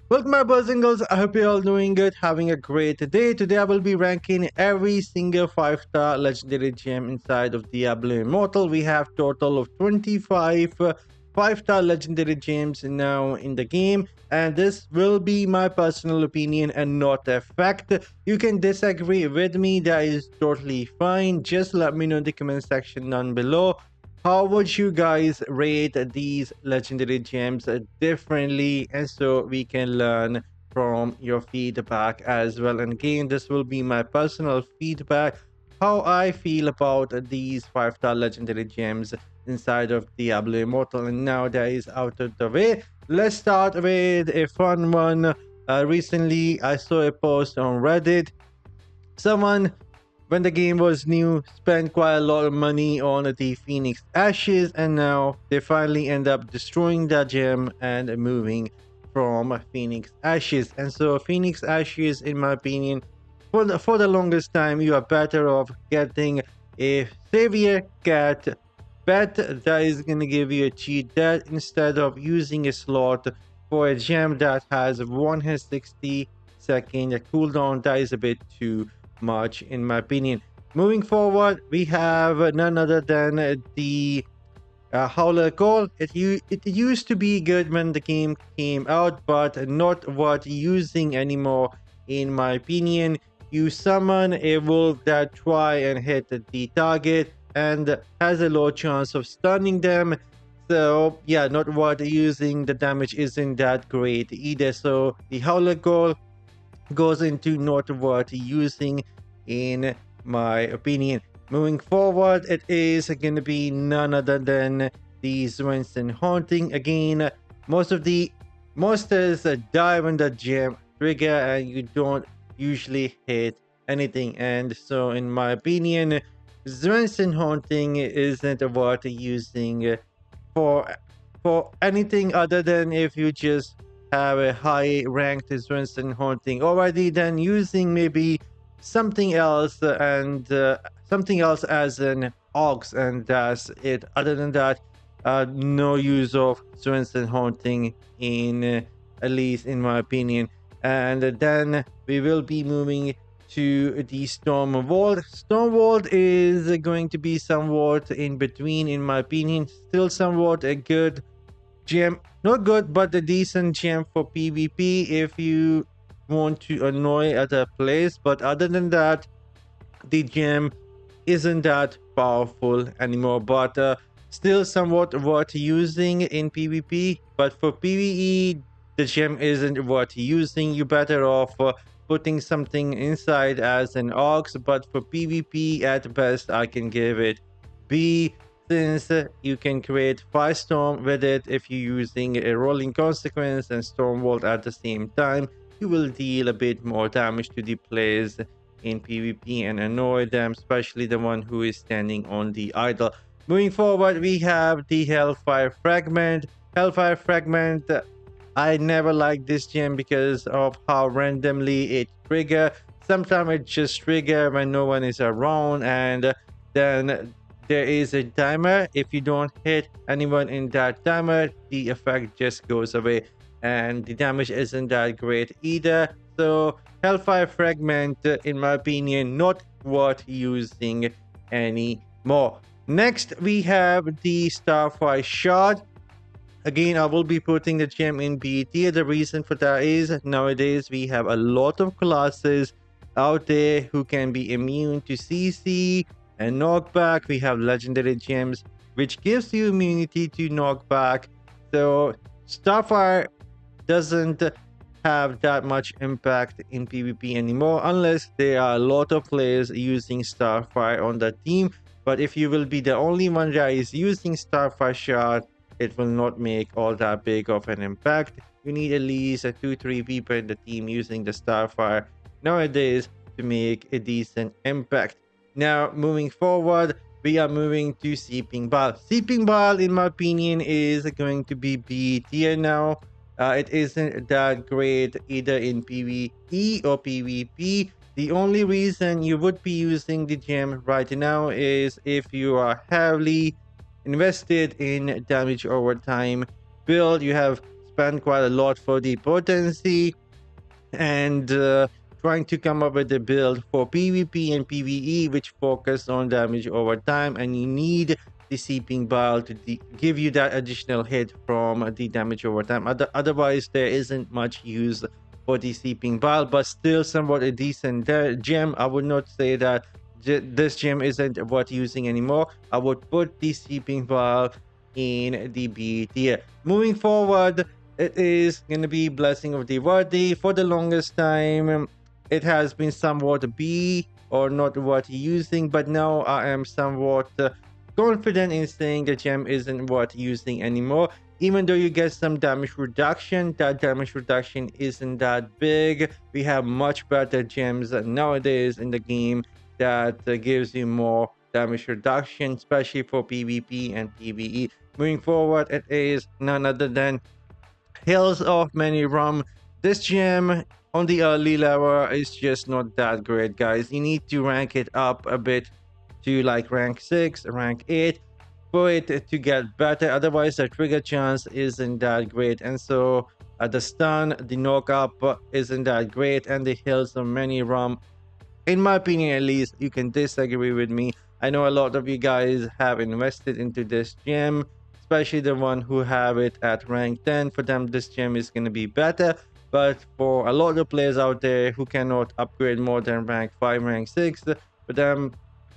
Welcome my boys and girls, I hope you're all doing good, having a great day. Today I will be ranking every single 5-star legendary gem inside of Diablo Immortal. We have total of 25 5-star legendary gems now in the game, and this will be my personal opinion and not a fact. You can disagree with me, that is totally fine. Just let me know in the comment section down below. How would you guys rate these legendary gems differently, and so we can learn from your feedback as well. And again, this will be my personal feedback, how I feel about these 5-star legendary gems inside of Diablo Immortal. And now that is out of the way, let's start with a fun one. Recently I saw a post on Reddit. Someone, when the game was new, spent quite a lot of money on the Phoenix Ashes, and now they finally end up destroying that gem and moving from Phoenix Ashes. And so Phoenix Ashes, in my opinion, for the longest time, you are better off getting a Savior Cat pet that is going to give you a cheat death instead of using a slot for a gem that has 160-second cooldown. That is a bit too much in my opinion. Moving forward, we have none other than the Howler Coil. It used to be good when the game came out, but not worth using anymore in my opinion. You summon a wolf that try and hit the target and has a low chance of stunning them. So yeah, not worth using. The damage isn't that great either. So the Howler Coil goes into not worth using in my opinion. Moving forward, it is going to be none other than the Zwenson Haunting. Again, most of the monsters die when the gem trigger and you don't usually hit anything, and so in my opinion, Zwenson Haunting isn't worth using for anything other than if you just have a high ranked Zwenson Haunting already, then using maybe something else and something else as an Ox, and that's it. Other than that, no use of Zwenson Haunting in at least in my opinion. And then we will be moving to the Stormvault. Stormvault is going to be somewhat in between in my opinion. Still somewhat a good gem, not good but a decent gem for PvP if you want to annoy other players, but other than that, the gem isn't that powerful anymore. But still somewhat worth using in PvP, but for PvE the gem isn't worth using. You better off putting something inside as an Ox, but for PvP at best I can give it B, since you can create Firestorm with it. If you're using a Roiling Consequence and Stormvault at the same time, you will deal a bit more damage to the players in PvP and annoy them, especially the one who is standing on the idol. Moving forward, we have the Hellfire Fragment. Hellfire Fragment, I never liked this gem because of how randomly it trigger. Sometimes it just trigger when no one is around, and then there is a timer. If you don't hit anyone in that timer, the effect just goes away, and the damage isn't that great either. So Hellfire Fragment, in my opinion, not worth using anymore. Next, we have the Starfire Shard. Again, I will be putting the gem in B tier. The reason for that is nowadays we have a lot of Colossus out there who can be immune to CC and knockback. We have legendary gems which gives you immunity to knockback. So Starfire doesn't have that much impact in PvP anymore unless there are a lot of players using Starfire on the team. But if you will be the only one that is using Starfire Shard, it will not make all that big of an impact. You need at least 2-3 people in the team using the Starfire nowadays to make a decent impact. Now, moving forward, we are moving to Seeping Bile. Seeping Bile, in my opinion, is going to be B tier now. It isn't that great either in PvE or PvP. The only reason you would be using the gem right now is if you are heavily invested in damage over time build. You have spend quite a lot for the potency and trying to come up with a build for PvP and PvE which focus on damage over time, and you need the Seeping Bile to give you that additional hit from the damage over time. Otherwise, there isn't much use for the Seeping Bile, but still somewhat a decent gem. I would not say that this gem isn't worth using anymore. I would put the Seeping Bile in the B tier. Moving forward, it is going to be Blessing of the Worthy. For the longest time, it has been somewhat B or not worth using, but now I am somewhat confident in saying the gem isn't worth using anymore. Even though you get some damage reduction, that damage reduction isn't that big. We have much better gems nowadays in the game that gives you more damage reduction, especially for PvP and PvE. Moving forward, it is none other than Hills of Many Rum. This gem on the early level is just not that great, guys. You need to rank it up a bit to like rank 6, rank 8 for it to get better. Otherwise, the trigger chance isn't that great. And so the stun, the knock up isn't that great. And the Hills of Many Rum, in my opinion at least, you can disagree with me. I know a lot of you guys have invested into this gem, especially the one who have it at rank 10. For them, this gem is going to be better, but for a lot of players out there who cannot upgrade more than rank 5, rank 6, for them,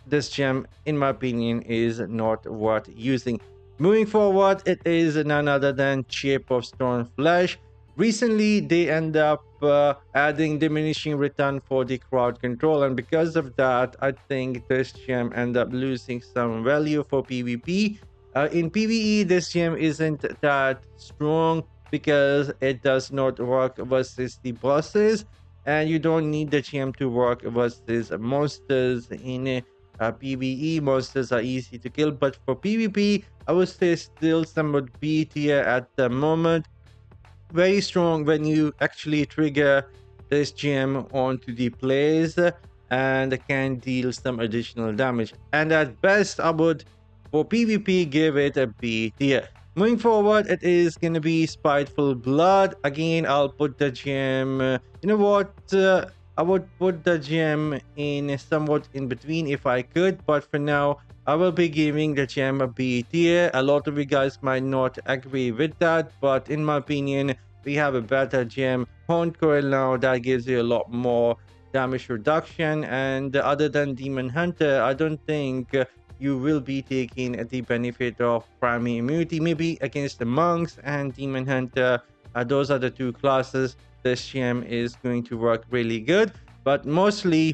this gem, in my opinion, is not worth using. Moving forward, it is none other than Shape of Stone Flesh. Recently, they end up adding diminishing return for the crowd control, and because of that, I think this gem end up losing some value for PvP. In PvE, this gem isn't that strong because it does not work versus the bosses, and you don't need the gem to work versus monsters. In PvE, monsters are easy to kill, but for PvP, I would say still somewhat B tier at the moment. Very strong when you actually trigger this gem onto the players and can deal some additional damage. And at best, I would, for PvP, give it a B tier. Moving forward, it is going to be Spiteful Blood. Again, I'll put the gem, you know what, I would put the gem in somewhat in between if I could, but for now, I will be giving the gem a B tier. A lot of you guys might not agree with that, but in my opinion, we have a better gem, Horned Coil, now that gives you a lot more damage reduction. And other than Demon Hunter, I don't think you will be taking the benefit of primary immunity. Maybe against the monks and Demon Hunter, those are the two classes this gem is going to work really good, but mostly,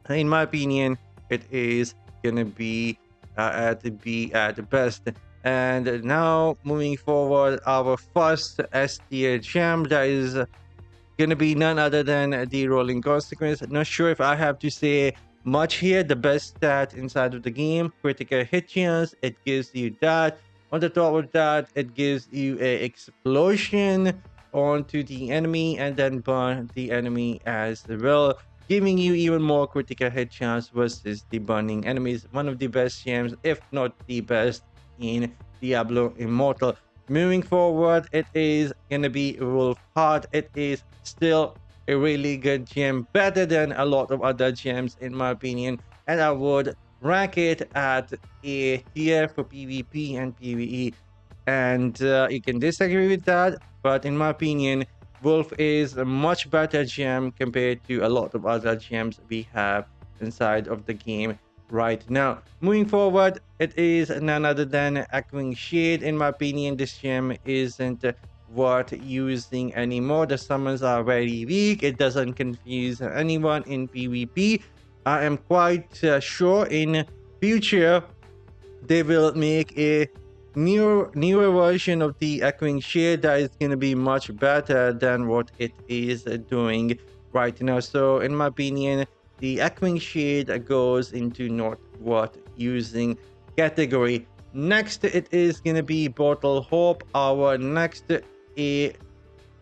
in my opinion, it is gonna be at B at best. And now moving forward, our first S tier gem, that is gonna be none other than the Roiling Consequence. Not sure if I have to say much here. The best stat inside of the game, critical hit chance, it gives you that. On the top of that, it gives you a explosion onto the enemy and then burn the enemy as well, giving you even more critical hit chance versus the burning enemies. One of the best gems, if not the best, in Diablo Immortal. Moving forward, it is gonna be Wulfheort. It is still a really good gem, better than a lot of other gems in my opinion, and I would rank it at A tier for PvP and PvE. And you can disagree with that, but in my opinion, Wolf is a much better gem compared to a lot of other gems we have inside of the game right now. Moving forward, it is none other than Echoing Shade. In my opinion, this gem isn't worth using anymore. The summons are very weak. It doesn't confuse anyone in PvP. I am quite sure in future they will make a newer version of the Echoing Shade that is going to be much better than what it is doing right now. So in my opinion, the Echoing Shade goes into not worth using category. Next, it is going to be Bottle Hope, our next A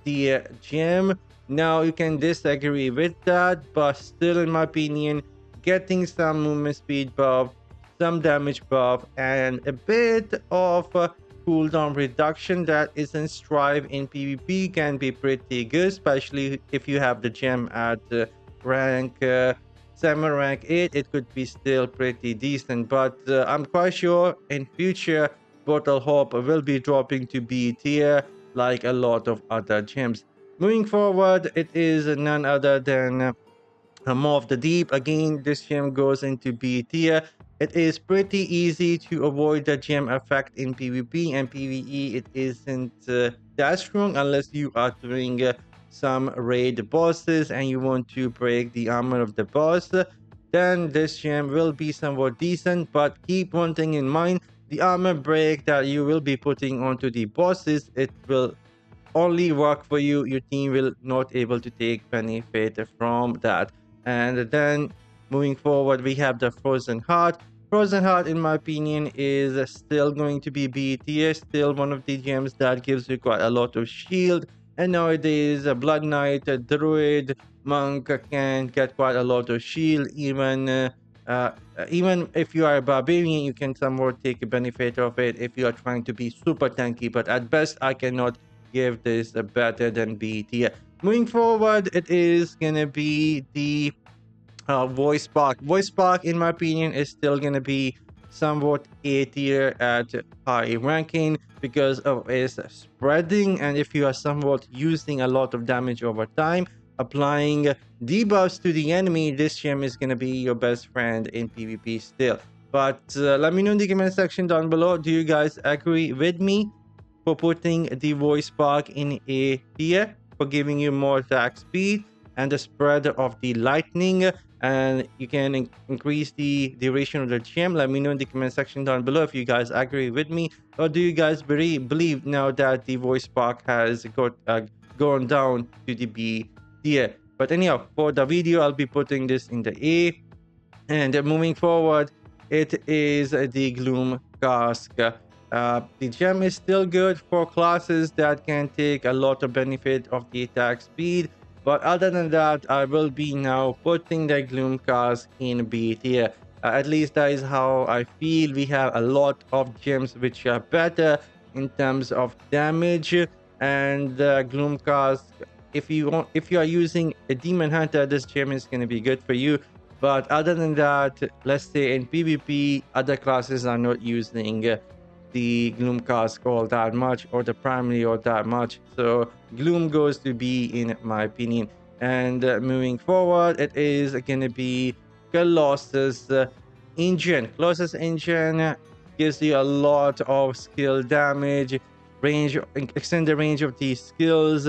tier gem. Now you can disagree with that, but still in my opinion, getting some movement speed buff, some damage buff, and a bit of cooldown reduction that is in Strive in PvP can be pretty good, especially if you have the gem at rank 7, rank 8. It could be still pretty decent, but I'm quite sure in future Bottle Hope will be dropping to B tier like a lot of other gems. Moving forward, it is none other than Maw of the Deep. Again, this gem goes into B tier. It is pretty easy to avoid the gem effect in PvP and PvE. It isn't that strong unless you are doing some raid bosses and you want to break the armor of the boss. Then this gem will be somewhat decent, but keep one thing in mind: the armor break that you will be putting onto the bosses, it will only work for you. Your team will not able to take benefit from that. And then moving forward, we have the Frozen Heart. Frozen Heart, in my opinion, is still going to be B tier, still one of the gems that gives you quite a lot of shield. And nowadays, a Blood Knight, a Druid, Monk can get quite a lot of shield. Even if you are a barbarian, you can somewhat take a benefit of it if you are trying to be super tanky. But at best, I cannot give this a better than B tier. Moving forward, it is gonna be the Voice Spark. Voice Spark, in my opinion, is still gonna be somewhat A tier at high ranking because of its spreading, and if you are somewhat using a lot of damage over time, applying debuffs to the enemy, this gem is gonna be your best friend in PvP still. But let me know in the comment section down below. Do you guys agree with me for putting the Voice Spark in A tier, for giving you more attack speed and the spread of the lightning, and you can increase the duration of the gem? Let me know in the comment section down below if you guys agree with me, or do you guys believe now that the Voice Spark has gone down to the B tier? But anyhow, for the video, I'll be putting this in the A. And moving forward, it is the Gloom Cask. The gem is still good for classes that can take a lot of benefit of the attack speed. But other than that, I will be now putting the Gloom Cask in B tier. At least that is how I feel. We have a lot of gems which are better in terms of damage. And Gloom Cask, if you are using a Demon Hunter, this gem is going to be good for you. But other than that, let's say in PvP, other classes are not using the Gloom Cask all that much, or the primary all that much. So Gloom goes to B in my opinion. And moving forward, it is going to be Colossus Engine. Colossus Engine gives you a lot of skill damage, extend the range of these skills,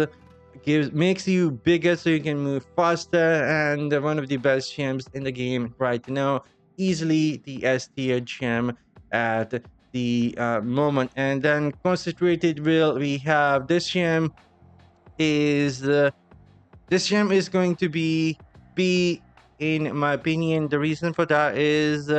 makes you bigger so you can move faster, and one of the best gems in the game right now. Easily the S tier gem at the moment. And then Concentrated Will, we have this gem is going to be B in my opinion. The reason for that is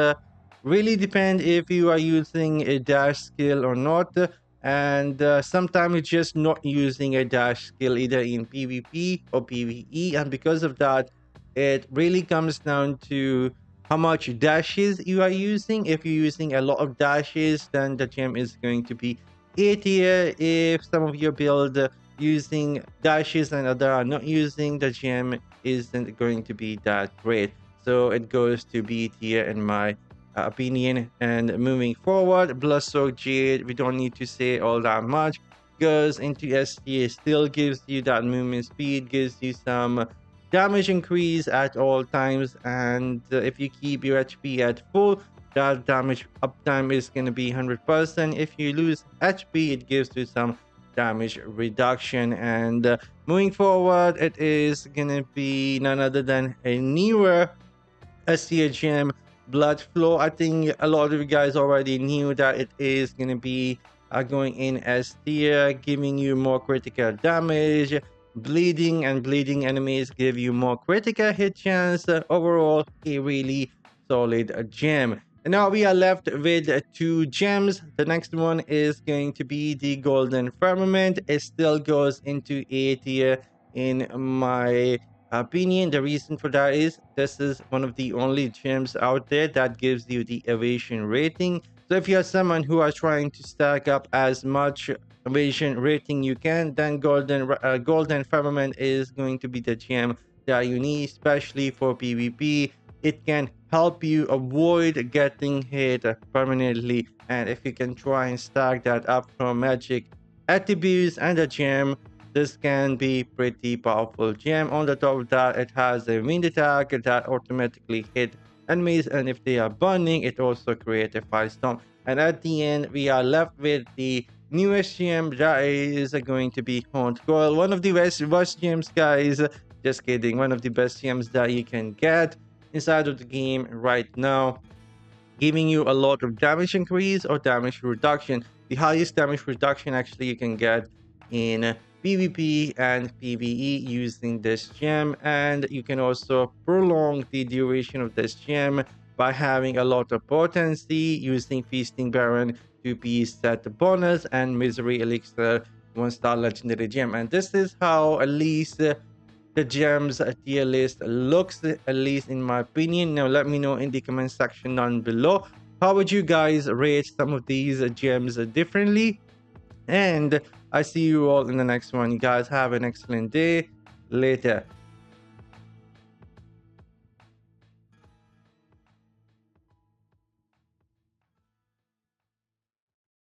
really depend if you are using a dash skill or not. And sometimes it's just not using a dash skill either in PvP or PvE, and because of that, it really comes down to how much dashes you are using. If you're using a lot of dashes, then the gem is going to be A tier. If some of your build using dashes and other are not using, the gem isn't going to be that great. So it goes to B tier in my opinion. And moving forward, Bloodsoaked Jade, we don't need to say all that much. Goes into S tier, still gives you that movement speed, gives you some damage increase at all times, and if you keep your HP at full, that damage uptime is going to be 100%. If you lose HP, it gives you some damage reduction. And moving forward, it is going to be none other than a newer S tier gem, Blood Floe. I think a lot of you guys already knew that it is going to be going in S tier, giving you more critical damage. Bleeding enemies give you more critical hit chance. Overall, a really solid gem. And now we are left with two gems. The next one is going to be the Golden Firmament. It still goes into A tier in my opinion. The reason for that is this is one of the only gems out there that gives you the evasion rating. So if you're someone who are trying to stack up as much evasion rating you can, then golden firmament is going to be the gem that you need, especially for PvP. It can help you avoid getting hit permanently, and if you can try and stack that up from magic attributes and a gem, this can be pretty powerful gem. On the top of that, it has a wind attack that automatically hit enemies, and if they are burning, it also creates a firestorm. And at the end, we are left with the newest gem that is going to be Haunt Coil, one of the best gems, guys. Just kidding, one of the best gems that you can get inside of the game right now, giving you a lot of damage increase or damage reduction. The highest damage reduction actually you can get in PvP and PvE using this gem, and you can also prolong the duration of this gem by having a lot of potency using Feasting Baron, 2-piece set bonus, and Misery Elixir 1-star legendary gem. And this is how at least the gems tier list looks, at least in my opinion. Now let me know in the comment section down below, how would you guys rate some of these gems differently? And I see you all in the next one. You guys have an excellent day. Later.